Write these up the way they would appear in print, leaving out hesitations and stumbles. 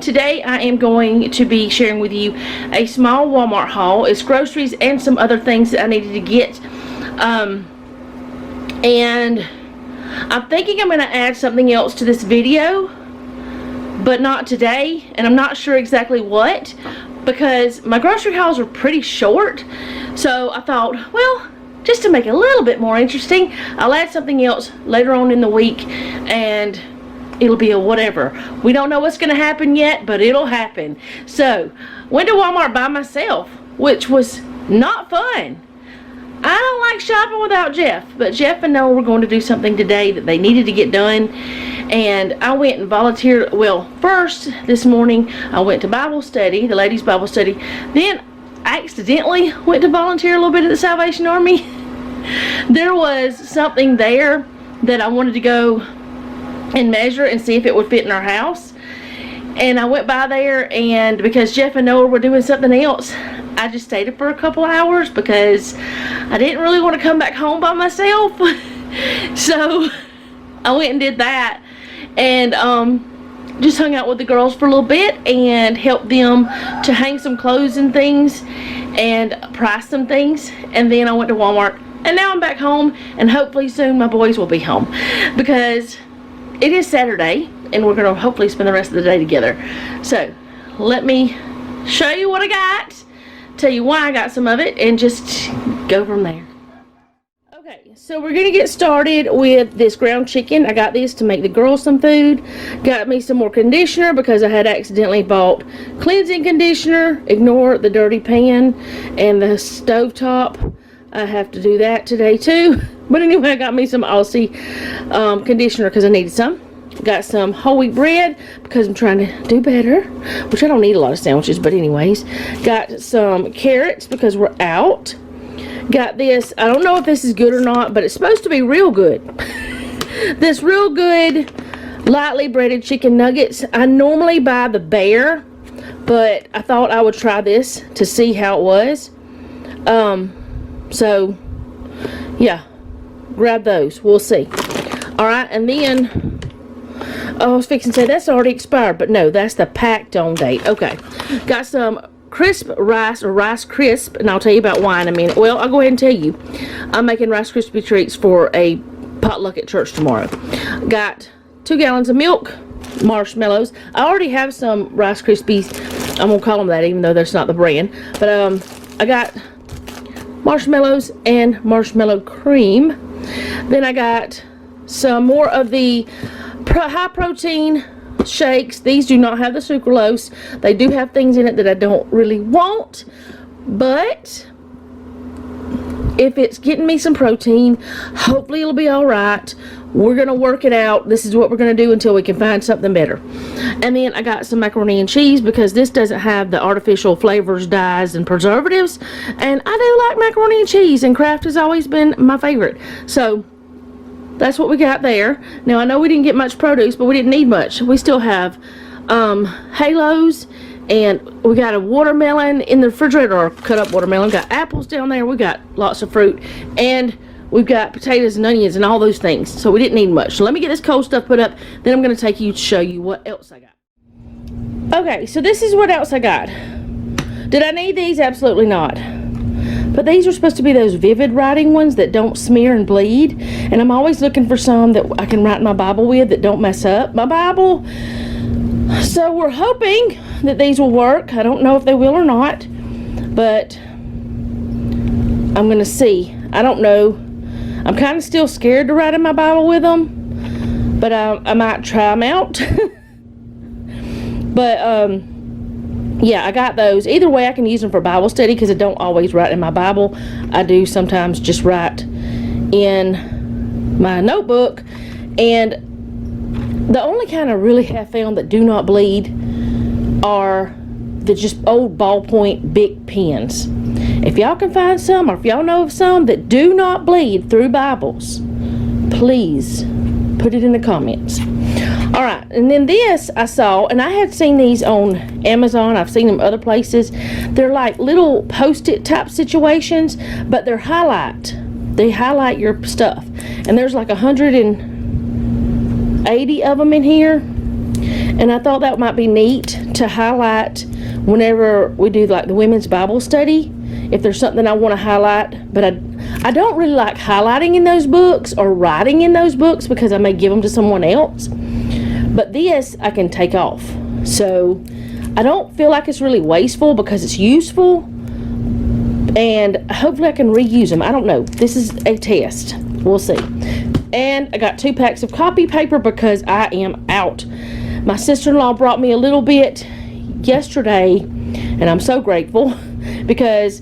today I am going to be sharing with you a small Walmart haul. It's groceries and some other things that I needed to get. And I'm thinking I'm going to add something else to this video, but not today, and I'm not sure exactly what, because my grocery hauls are pretty short. So I thought, well, just to make it a little bit more interesting, I'll add something else later on in the week, and it'll be a whatever. We don't know what's going to happen yet, but it'll happen. So, went to Walmart by myself, which was not fun. I don't like shopping without Jeff, but Jeff and Noah were going to do something today that they needed to get done, and I went and volunteered. Well, first this morning I went to Bible study, the ladies' Bible study. Then I accidentally went to volunteer a little bit at the Salvation Army. There was something there that I wanted to go and measure and see if it would fit in our house, and I went by there, and because Jeff and Noah were doing something else, I just stayed for a couple hours because I didn't really want to come back home by myself. So I went and did that, and just hung out with the girls for a little bit and helped them to hang some clothes and things and price some things, and then I went to Walmart, and now I'm back home, and hopefully soon my boys will be home because it is Saturday, and we're going to hopefully spend the rest of the day together. So, let me show you what I got, tell you why I got some of it, and just go from there. Okay, so we're going to get started with this ground chicken. I got this to make the girls some food. Got me some more conditioner because I had accidentally bought cleansing conditioner. Ignore the dirty pan and the stovetop. I have to do that today too. But anyway, I got me some Aussie conditioner because I needed some. Got some whole wheat bread because I'm trying to do better, which I don't need a lot of sandwiches, but anyways. Got some carrots because we're out. Got this, I don't know if this is good or not, but it's supposed to be real good. This real good lightly breaded chicken nuggets. I normally buy the Bear, but I thought I would try this to see how it was. So, yeah, grab those. We'll see. Alright, and then, I was fixing to say that's already expired, but no, that's the packed on date. Okay, got some crisp rice, or Rice Crisp, and I'll tell you about why in a minute. Well, I'll go ahead and tell you. I'm making Rice Krispie treats for a potluck at church tomorrow. Got 2 gallons of milk, marshmallows. I already have some Rice Krispies. I'm going to call them that even though that's not the brand. But I got marshmallows and marshmallow cream. Then I got some more of the high protein shakes. These do not have the sucralose. They do have things in it that I don't really want, but if it's getting me some protein, hopefully it'll be alright. We're going to work it out. This is what we're going to do until we can find something better. And then I got some macaroni and cheese because this doesn't have the artificial flavors, dyes, and preservatives. And I do like macaroni and cheese, and Kraft has always been my favorite. So, that's what we got there. Now, I know we didn't get much produce, but we didn't need much. We still have halos, and we got a watermelon in the refrigerator, or cut up watermelon. Got apples down there. We got lots of fruit, and we've got potatoes and onions and all those things. So we didn't need much. So let me get this cold stuff put up. Then I'm going to take you to show you what else I got. Okay, so this is what else I got. Did I need these? Absolutely not. But these are supposed to be those vivid writing ones that don't smear and bleed. And I'm always looking for some that I can write my Bible with that don't mess up my Bible. So we're hoping that these will work. I don't know if they will or not, but I'm going to see. I don't know. I'm kind of still scared to write in my Bible with them, but I might try them out. But, yeah, I got those. Either way, I can use them for Bible study because I don't always write in my Bible. I do sometimes just write in my notebook. And the only kind I really have found that do not bleed are the just old ballpoint big pens. If y'all can find some, or if y'all know of some that do not bleed through Bibles, please put it in the comments. Alright, and then this I saw, and I had seen these on Amazon. I've seen them other places. They're like little post-it type situations, but they're highlight. They highlight your stuff. And there's like 180 of them in here. And I thought that might be neat to highlight whenever we do like the women's Bible study, if there's something I want to highlight. But I don't really like highlighting in those books or writing in those books because I may give them to someone else. But this I can take off. So I don't feel like it's really wasteful because it's useful. And hopefully I can reuse them. I don't know. This is a test. We'll see. And I got 2 packs of copy paper because I am out. My sister-in-law brought me a little bit yesterday, and I'm so grateful because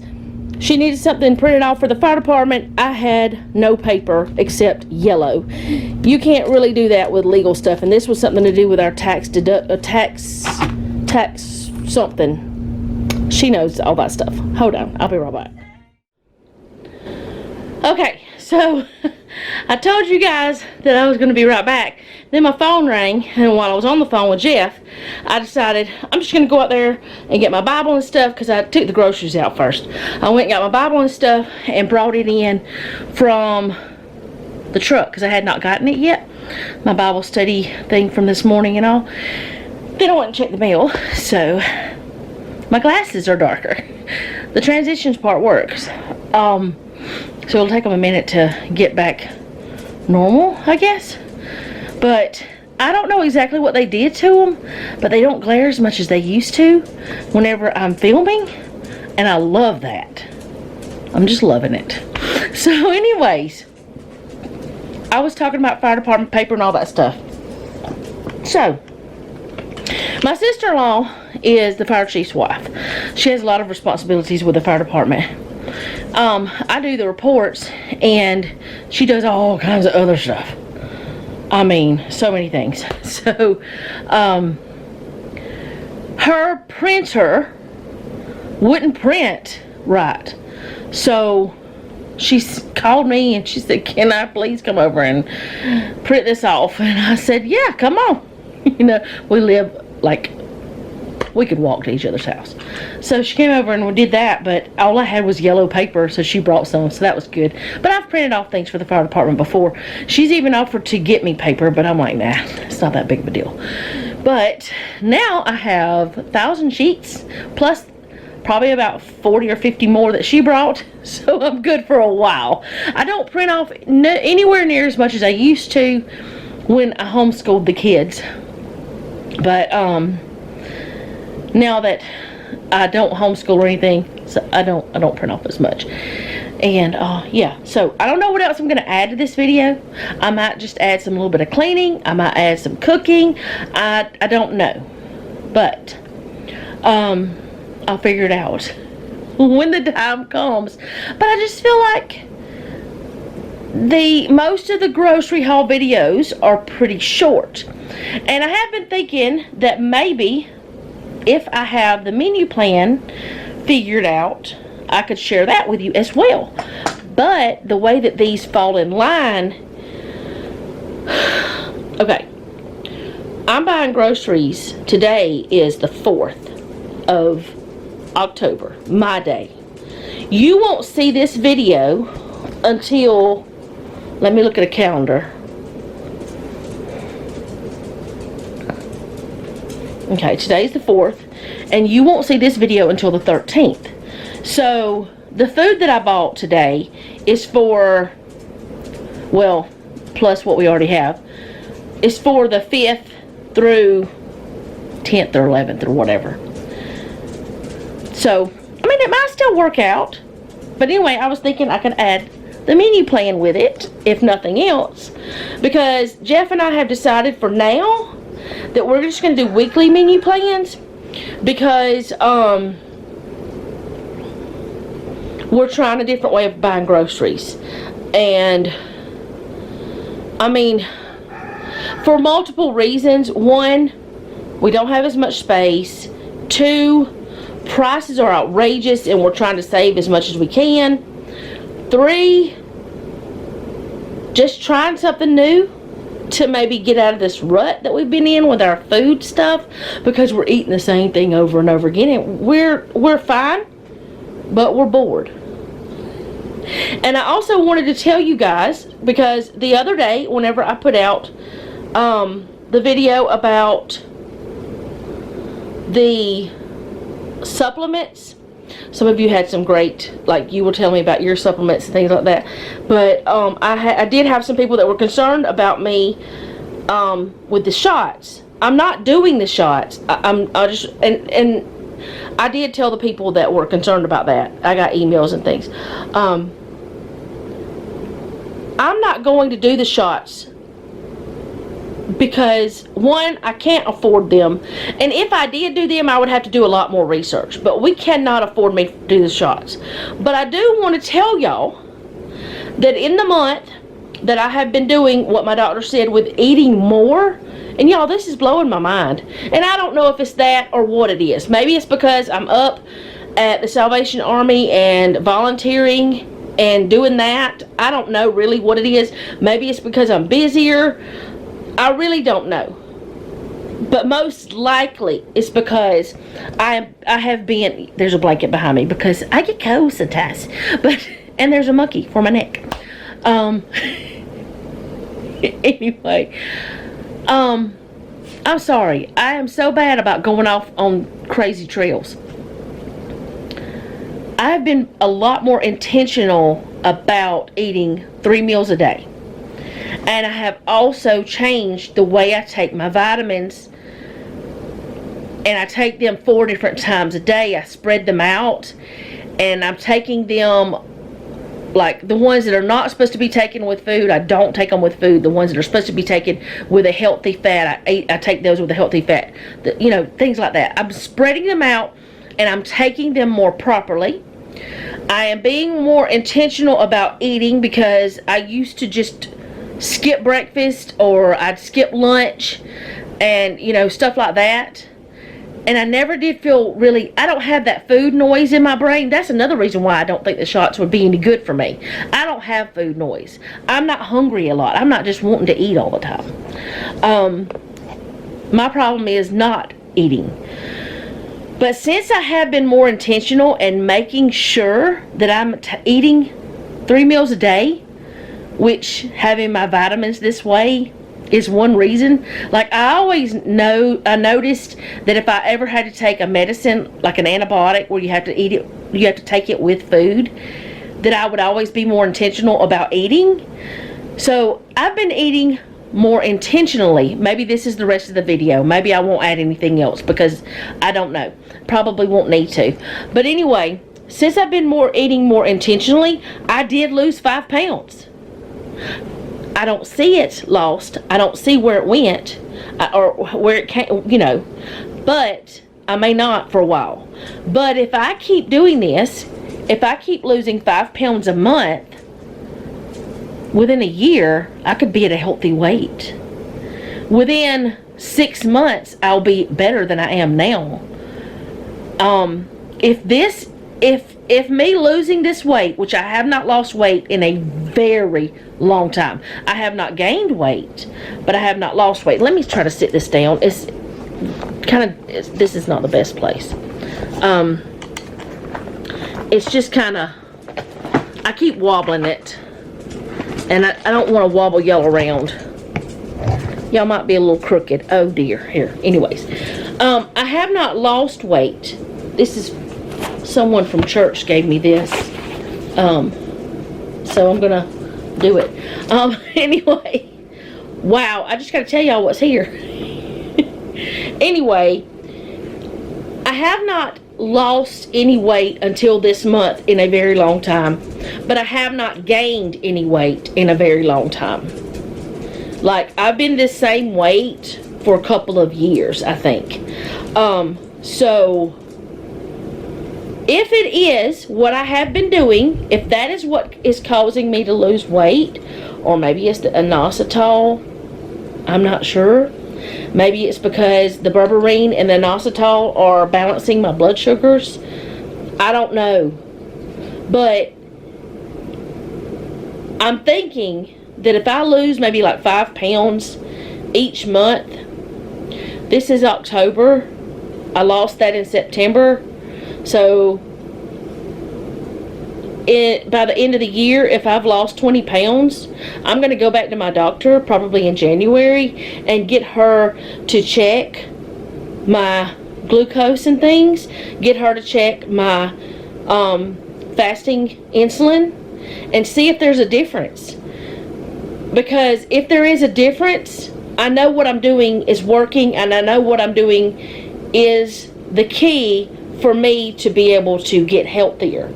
she needed something printed off for the fire department. I had no paper except yellow. You can't really do that with legal stuff, and this was something to do with our tax something. She knows all that stuff. Hold on, I'll be right back. Okay, so I told you guys that I was going to be right back. Then my phone rang, and while I was on the phone with Jeff, I decided I'm just going to go out there and get my Bible and stuff because I took the groceries out first. I went and got my Bible and stuff and brought it in from the truck because I had not gotten it yet. My Bible study thing from this morning and all. Then I went and checked the mail, so my glasses are darker. The transitions part works. So it'll take them a minute to get back normal, I guess. But I don't know exactly what they did to them, but they don't glare as much as they used to whenever I'm filming, and I love that. I'm just loving it. So anyways, I was talking about fire department paper and all that stuff. So my sister-in-law is the fire chief's wife. She has a lot of responsibilities with the fire department. I do the reports, and she does all kinds of other stuff. I mean, so many things. So, her printer wouldn't print right. So, she called me and she said, "Can I please come over and print this off?" And I said, "Yeah, come on." You know, we live like we could walk to each other's house. So she came over and we did that, but all I had was yellow paper, so she brought some, so that was good. But I've printed off things for the fire department before. She's even offered to get me paper, but I'm like, nah, it's not that big of a deal. But now I have 1,000 sheets, plus probably about 40 or 50 more that she brought, so I'm good for a while. I don't print off anywhere near as much as I used to when I homeschooled the kids. But, now that I don't homeschool or anything, so I don't print off as much. And yeah, so I don't know what else I'm gonna add to this video. I might just add some little bit of cleaning. I might add some cooking. I don't know, but I'll figure it out when the time comes. But I just feel like most of the grocery haul videos are pretty short, and I have been thinking that maybe if I have the menu plan figured out, I could share that with you as well. But the way that these fall in line, okay, I'm buying groceries. Today is the 4th of October, my day. You won't see this video until, let me look at a calendar. Okay, today's the 4th, and you won't see this video until the 13th. So, the food that I bought today is for, well, plus what we already have, is for the 5th through 10th or 11th or whatever. So, I mean, it might still work out. But anyway, I was thinking I could add the menu plan with it, if nothing else. Because Jeff and I have decided for now that we're just going to do weekly menu plans, because we're trying a different way of buying groceries. And I mean, for multiple reasons. One, we don't have as much space. Two, prices are outrageous and we're trying to save as much as we can. Three, just trying something new to maybe get out of this rut that we've been in with our food stuff, because we're eating the same thing over and over again, and we're fine, but we're bored. And I also wanted to tell you guys, because the other day whenever I put out the video about the supplements, some of you had some great, like you were telling me about your supplements and things like that, but I did have some people that were concerned about me with the shots. I'm not doing the shots. I just and I did tell the people that were concerned about that. I got emails and things. I'm not going to do the shots because, one, I can't afford them, and if I did do them, I would have to do a lot more research, but we cannot afford me to do the shots. But I do want to tell y'all that in the month that I have been doing what my doctor said with eating more, and y'all, this is blowing my mind, and I don't know if it's that or what it is. Maybe it's because I'm up at the Salvation Army and volunteering and doing that. I don't know really what it is. Maybe it's because I'm busier. I really don't know. But most likely it's because I have been, there's a blanket behind me because I get cold sometimes. But, and there's a monkey for my neck. Anyway, I'm sorry. I am so bad about going off on crazy trails. I've been a lot more intentional about eating 3 meals a day. And I have also changed the way I take my vitamins. And I take them 4 different times a day. I spread them out. And I'm taking them, like the ones that are not supposed to be taken with food, I don't take them with food. The ones that are supposed to be taken with a healthy fat, I take those with a healthy fat. You know, things like that. I'm spreading them out and I'm taking them more properly. I am being more intentional about eating because I used to just skip breakfast or I'd skip lunch and, you know, stuff like that. And I never did feel really, I don't have that food noise in my brain. That's another reason why I don't think the shots would be any good for me. I don't have food noise. I'm not hungry a lot. I'm not just wanting to eat all the time. My problem is not eating. But since I have been more intentional and making sure that I'm eating 3 meals a day, which having my vitamins this way is one reason. Like I noticed that if I ever had to take a medicine, like an antibiotic where you have to eat it, you have to take it with food, that I would always be more intentional about eating. So I've been eating more intentionally. Maybe this is the rest of the video. Maybe I won't add anything else because I don't know. Probably won't need to. But anyway, since I've been eating more intentionally, I did lose 5 pounds. I don't see it lost. I don't see where it went or where it came, you know. But I may not for a while. But if I keep doing this, if I keep losing 5 pounds a month, within a year, I could be at a healthy weight. Within 6 months, I'll be better than I am now. If me losing this weight, which I have not lost weight in a very long time. I have not gained weight, but I have not lost weight. Let me try to sit this down. It's kind of, this is not the best place. It's just kind of, I keep wobbling it. And I don't want to wobble y'all around. Y'all might be a little crooked. Oh dear. Here. Anyways. I have not lost weight. This is someone from church gave me this. So I'm going to do it. Anyway. Wow. I just got to tell y'all what's here. Anyway. I have not lost any weight until this month in a very long time. But I have not gained any weight in a very long time. Like, I've been this same weight for a couple of years, I think. So, if it is what I have been doing, if that is what is causing me to lose weight, or maybe it's the inositol, I'm not sure. Maybe it's because the berberine and the inositol are balancing my blood sugars. I don't know. But I'm thinking that if I lose maybe like 5 pounds each month, this is October, I lost that in September, so by the end of the year, if I've lost 20 pounds, I'm going to go back to my doctor probably in January and get her to check my glucose and things, get her to check my fasting insulin and see if there's a difference. Because if there is a difference, I know what I'm doing is working, and I know what I'm doing is the key for me to be able to get healthier.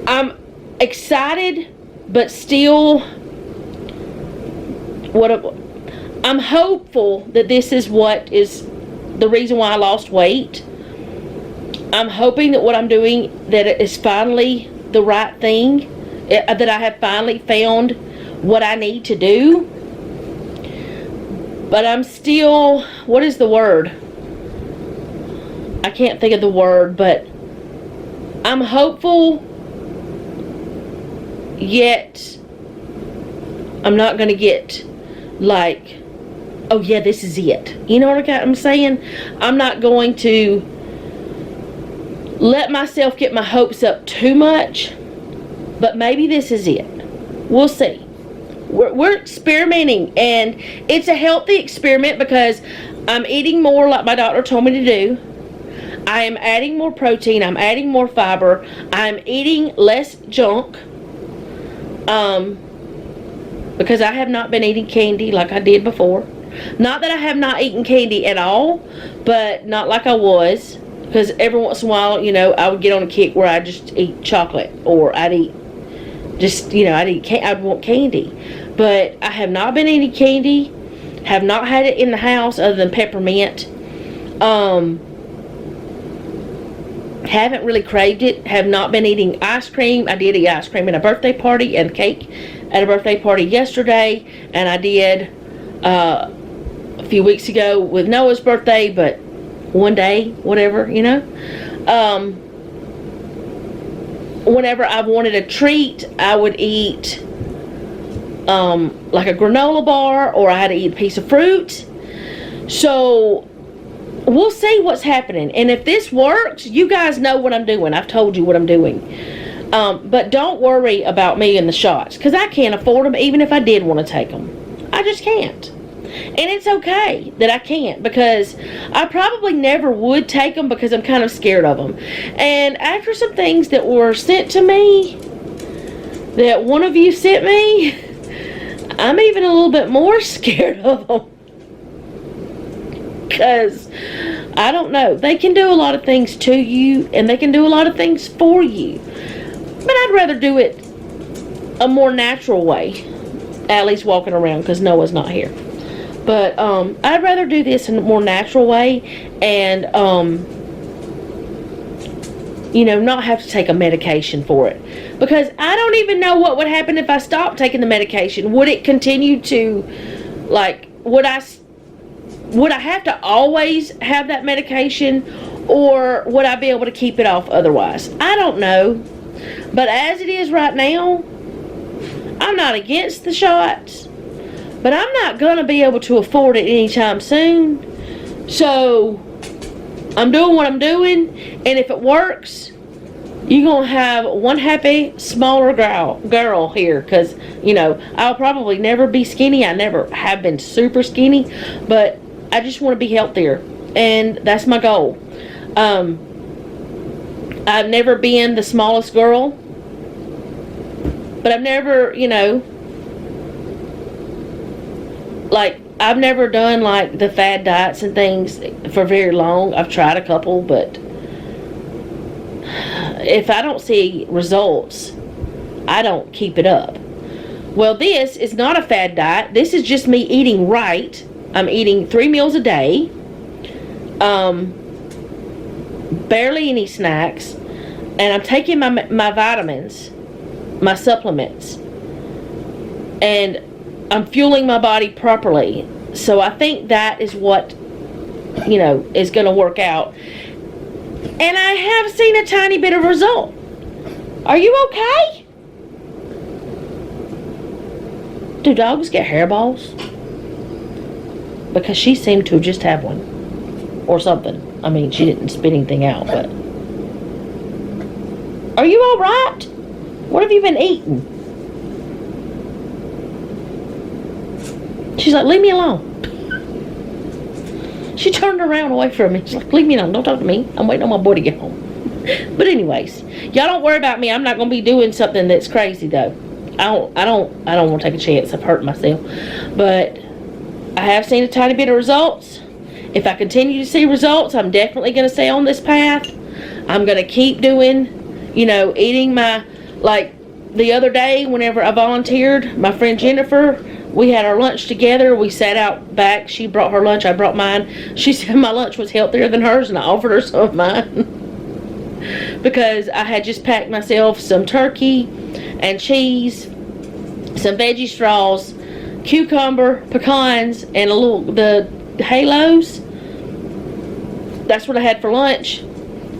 I'm excited, but still, I'm hopeful that this is what is the reason why I lost weight. I'm hoping that what I'm doing, that it is finally the right thing, that I have finally found what I need to do. But I'm still, what is the word? I can't think of the word, but I'm hopeful, yet I'm not going to get like, oh yeah, this is it. You know what I'm saying? I'm not going to let myself get my hopes up too much, but maybe this is it. We'll see. We're experimenting, and it's a healthy experiment because I'm eating more like my doctor told me to do. I am adding more protein. I'm adding more fiber. I'm eating less junk. Because I have not been eating candy like I did before. Not that I have not eaten candy at all, but not like I was. Because every once in a while, you know, I would get on a kick where I just eat chocolate, or I'd eat just, you know, I'd want candy. But I have not been eating candy. Have not had it in the house other than peppermint. Haven't really craved it. Have not been eating ice cream. I did eat ice cream at a birthday party and cake at a birthday party yesterday. And I did a few weeks ago with Noah's birthday, but one day, whatever, you know. Whenever I wanted a treat, I would eat like a granola bar, or I had to eat a piece of fruit. So we'll see what's happening, and if this works, you guys know what I'm doing. I've told you what I'm doing. But don't worry about me and the shots, because I can't afford them. Even if I did want to take them, I just can't. And it's okay that I can't, because I probably never would take them because I'm kind of scared of them. And after some things that were sent to me, that one of you sent me, I'm even a little bit more scared of them. Because, I don't know, they can do a lot of things to you, and they can do a lot of things for you. But I'd rather do it a more natural way. Allie's walking around because Noah's not here. But I'd rather do this in a more natural way, and you know, not have to take a medication for it. Because I don't even know what would happen if I stopped taking the medication. Would it continue to, like, would I have to always have that medication, or would I be able to keep it off otherwise? I don't know. But as it is right now, I'm not against the shots, but I'm not going to be able to afford it anytime soon. So I'm doing what I'm doing, and if it works, you're going to have one happy, smaller girl here, because, you know, I'll probably never be skinny. I never have been super skinny, but I just want to be healthier, and that's my goal. I've never been the smallest girl, but I've never, you know, like, I've never done, like, the fad diets and things for very long. I've tried a couple, but if I don't see results, I don't keep it up. Well, this is not a fad diet. This is just me eating right. I'm eating 3 meals a day. Barely any snacks. And I'm taking my vitamins, my supplements. And I'm fueling my body properly. So I think that is what, you know, is going to work out. And I have seen a tiny bit of result. Are you okay? Do dogs get hairballs? Because she seemed to just have one. Or something. I mean, she didn't spit anything out, but... Are you alright? What have you been eating? She's like, leave me alone. She turned around away from me. She's like, leave me alone. Don't talk to me. I'm waiting on my boy to get home. But anyways, y'all don't worry about me. I'm not going to be doing something that's crazy, though. I don't want to take a chance of hurting myself. But I have seen a tiny bit of results. If I continue to see results, I'm definitely going to stay on this path. I'm going to keep doing, you know, eating my, like the other day whenever I volunteered, my friend Jennifer, we had our lunch together. We sat out back. She brought her lunch. I brought mine. She said my lunch was healthier than hers, and I offered her some of mine. Because I had just packed myself some turkey and cheese, some veggie straws, cucumber, pecans, and the halos. That's what I had for lunch.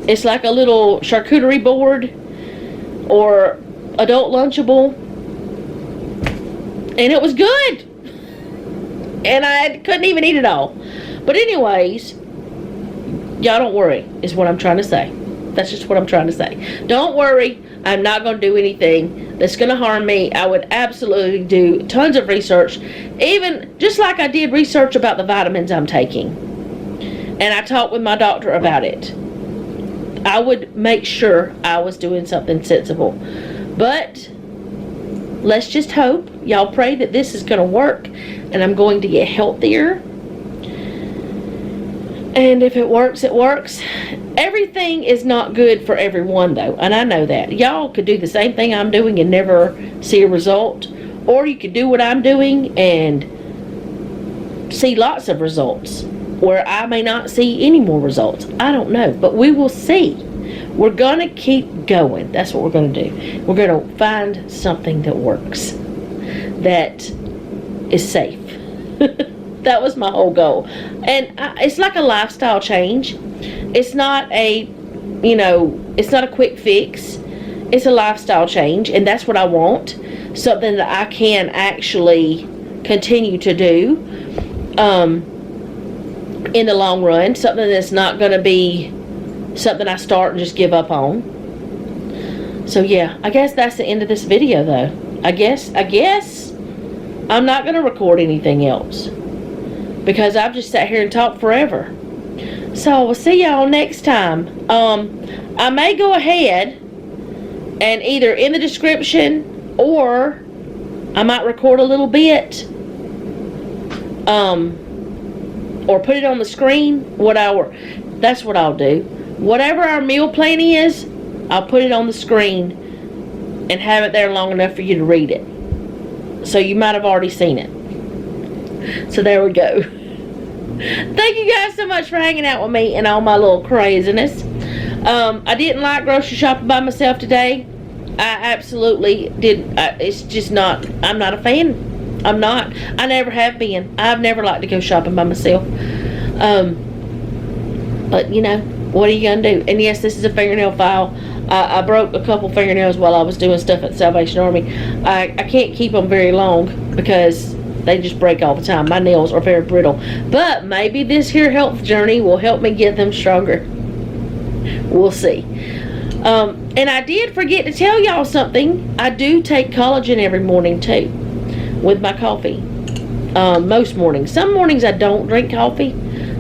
It's like a little charcuterie board or adult Lunchable, and it was good, and I couldn't even eat it all. But anyways, y'all don't worry is what I'm trying to say. That's just what I'm trying to say. Don't worry. I'm not going to do anything that's going to harm me. I would absolutely do tons of research, even just like I did research about the vitamins I'm taking, and I talked with my doctor about it. I would make sure I was doing something sensible. But let's just hope. Y'all pray that this is going to work and I'm going to get healthier. And if it works, it works. Everything is not good for everyone, though, and I know that. Y'all could do the same thing I'm doing and never see a result, or you could do what I'm doing and see lots of results, where I may not see any more results. I don't know, but we will see. We're going to keep going. That's what we're going to do. We're going to find something that works, that is safe. That was my whole goal. And it's like a lifestyle change. It's not a, you know, it's not a quick fix. It's a lifestyle change, and that's what I want. Something that I can actually continue to do in the long run. Something that's not going to be something I start and just give up on. So yeah, I guess that's the end of this video, though. I guess I'm not going to record anything else, because I've just sat here and talked forever. So we'll see y'all next time. I may go ahead and either in the description, or I might record a little bit, or put it on the screen. That's what I'll do. Whatever our meal plan is, I'll put it on the screen and have it there long enough for you to read it. So you might have already seen it. So there we go. Thank you guys so much for hanging out with me and all my little craziness. I didn't like grocery shopping by myself today. I absolutely did. It's just not, I'm not a fan. I'm not. I never have been. I've never liked to go shopping by myself. But you know, what are you gonna do? And yes, this is a fingernail file. I broke a couple fingernails while I was doing stuff at the Salvation Army. I can't keep them very long because they just break all the time. My nails are very brittle. But maybe this here health journey will help me get them stronger. We'll see. And I did forget to tell y'all something. I do take collagen every morning too, with my coffee. Most mornings. Some mornings I don't drink coffee,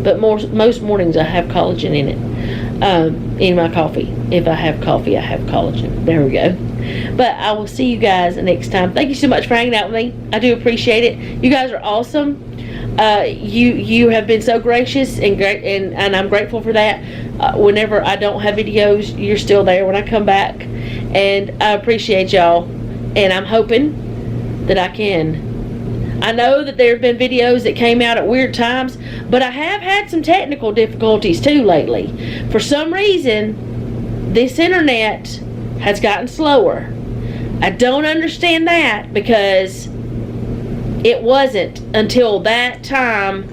but most mornings I have collagen in it. In my coffee. If I have coffee, I have collagen. There we go. But I will see you guys next time. Thank you so much for hanging out with me. I do appreciate it. You guys are awesome. You have been so gracious and great, and I'm grateful for that. Whenever I don't have videos, you're still there when I come back, and I appreciate y'all. And I'm hoping that I know that there have been videos that came out at weird times, but I have had some technical difficulties too lately. For some reason, this internet has gotten slower. I don't understand that, because it wasn't until that time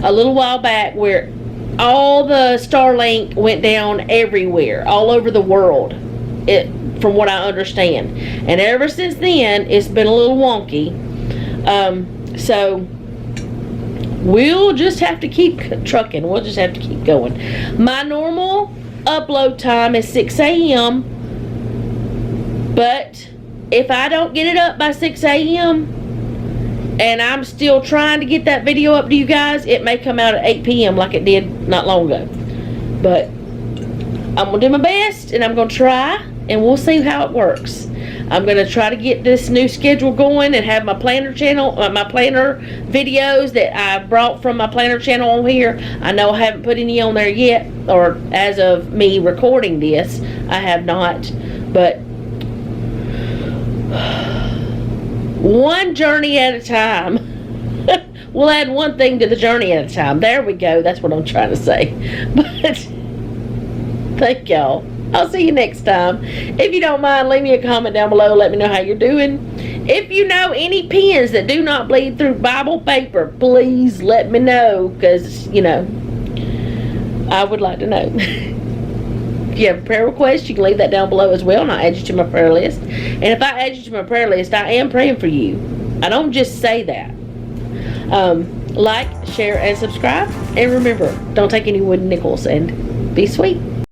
a little while back where all the Starlink went down everywhere, all over the world, from what I understand. And ever since then, it's been a little wonky. So we'll just have to keep trucking. We'll just have to keep going. My normal upload time is 6 a.m. But if I don't get it up by 6 a.m., and I'm still trying to get that video up to you guys. It may come out at 8 p.m. like it did not long ago. But I'm going to do my best, and I'm going to try, and we'll see how it works. I'm going to try to get this new schedule going and have my planner channel, my planner videos that I brought from my planner channel on here. I know I haven't put any on there yet, or as of me recording this, I have not. But one journey at a time. We'll add one thing to the journey at a time. There we go. That's what I'm trying to say. But thank y'all. I'll see you next time. If you don't mind, leave me a comment down below. Let me know how you're doing. If you know any pens that do not bleed through Bible paper, please let me know. Because, you know, I would like to know. If you have a prayer request, you can leave that down below as well, and I'll add you to my prayer list. And if I add you to my prayer list, I am praying for you. I don't just say that. Like, share, and subscribe. And remember, don't take any wooden nickels, and be sweet.